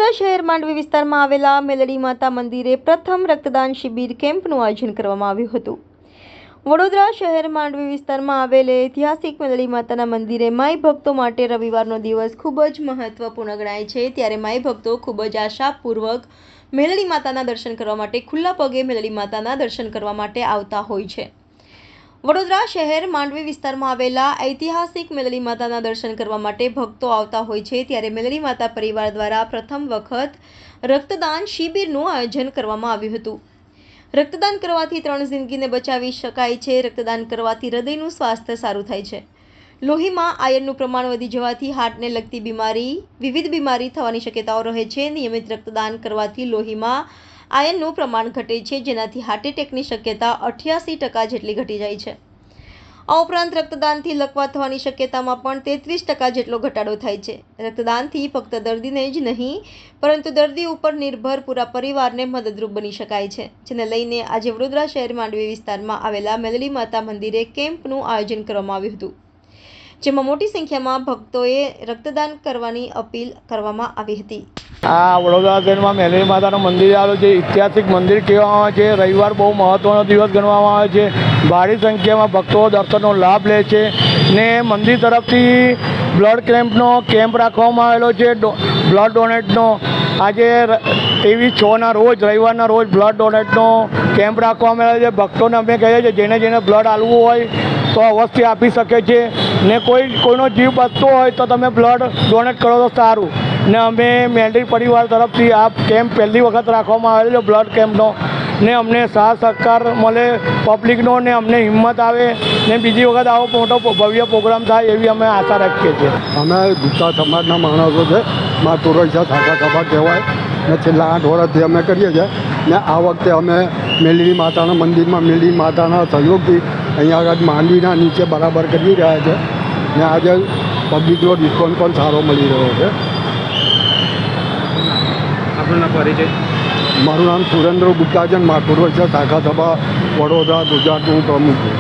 વડોદરા શહેર માંડવી વિસ્તારમાં આવેલા મેલડી માતા મંદિરે પ્રથમ રક્તદાન શિબિર કેમ્પનું આયોજન કરવામાં આવ્યું હતું। વડોદરા શહેર માંડવી વિસ્તારમાં આવેલ ઐતિહાસિક મેલડી માતાના મંદિરે માઈ ભક્તો માટે રવિવારનો દિવસ ખૂબ જ મહત્વપૂર્ણ ગણાય છે। ત્યારે માઈ ભક્તો ખૂબ જ આશાપૂર્વક મેલડી માતાના દર્શન કરવા માટે ખુલ્લા પગે મેલડી માતાના દર્શન કરવા માટે આવતા હોય છે। વડોદરા શહેર માંડવી વિસ્તારમાં આવેલા ઐતિહાસિક મેલડી માતાના દર્શન કરવા માટે ભક્તો આવતા હોય છે। ત્યારે મેલડી માતા પરિવાર દ્વારા પ્રથમ વખત રક્તદાન શિબિરનું આયોજન કરવામાં આવ્યું હતું। રક્તદાન કરવાથી 3 જિંદગીને બચાવી શકાય છે। રક્તદાન કરવાથી હૃદયનું સ્વાસ્થ્ય સારું થાય છે। લોહીમાં આયર્નનું પ્રમાણ વધી જવાથી હાર્ટને લગતી વિવિધ બીમારી થવાની શક્યતાઓ રહે છે। નિયમિત રક્તદાન કરવાથી લોહીમાં આયર્નનું પ્રમાણ ઘટે છે, જેનાથી હાર્ટ એટેકની શક્યતા 88% જેટલી ઘટી જાય છે। આ ઉપરાંત રક્તદાનથી લકવા થવાની શક્યતામાં પણ 33% જેટલો ઘટાડો થાય છે। રક્તદાનથી ફક્ત દર્દીને જ નહીં, પરંતુ દર્દી ઉપર નિર્ભર પૂરા પરિવારને મદદરૂપ બની શકાય છે, જેને લઈને આજે વડોદરા શહેર માંડવી વિસ્તારમાં આવેલા મેલડી માતા મંદિરે કેમ્પનું આયોજન કરવામાં આવ્યું હતું, જેમાં મોટી સંખ્યામાં ભક્તોએ રક્તદાન કરવાની અપીલ કરવામાં આવી હતી। આ વડોદરા શહેરમાં મેલડી માતાનું મંદિર આવેલું છે। ઐતિહાસિક મંદિર કહેવામાં આવે છે। રવિવાર બહુ મહત્ત્વનો દિવસ ગણવામાં આવે છે। ભારી સંખ્યામાં ભક્તો દર્શનનો લાભ લે છે ને મંદિર તરફથી બ્લડ કેમ્પ રાખવામાં આવેલો છે, બ્લડ ડોનેટનો। આજે 23/6ના રોજ રવિવારના રોજ બ્લડ ડોનેટનો કેમ્પ રાખવામાં આવેલો છે। ભક્તોને અમે કહીએ છીએ જેને બ્લડ આપવું હોય તો અવશ્ય આપી શકે છે ને કોઈનો જીવ બચતો હોય તો તમે બ્લડ ડોનેટ કરો તો સારું। ને અમે મેલડી પરિવાર તરફથી આ કેમ્પ પહેલી વખત રાખવામાં આવેલો બ્લડ કેમ્પનો ને અમને સાથ સહકાર મળે પબ્લિકનો ને અમને હિંમત આવે ને બીજી વખત આવો મોટો ભવ્ય પ્રોગ્રામ થાય એવી અમે આશા રાખીએ છીએ। અમે ગુપ્તા સમાજના માણસો છે, મા તુરૈસા શાખા સભા કહેવાય ને છેલ્લા 8 વર્ષથી અમે કરીએ છીએ ને આ વખતે અમે મેલડી માતાના મંદિરમાં મેલડી માતાના સહયોગથી અહીંયા આગળ માંડવીના નીચે બરાબર કરી રહ્યા છે ને આજે પબ્લિકનો રિસ્પોન્સ પણ સારો મળી રહ્યો છે। મારું નામ સુરેન્દ્ર ગુપ્તા છે, મા તુરૈસા શાખા સભા વડોદરા ગુજરાતનું પ્રમુખ છું।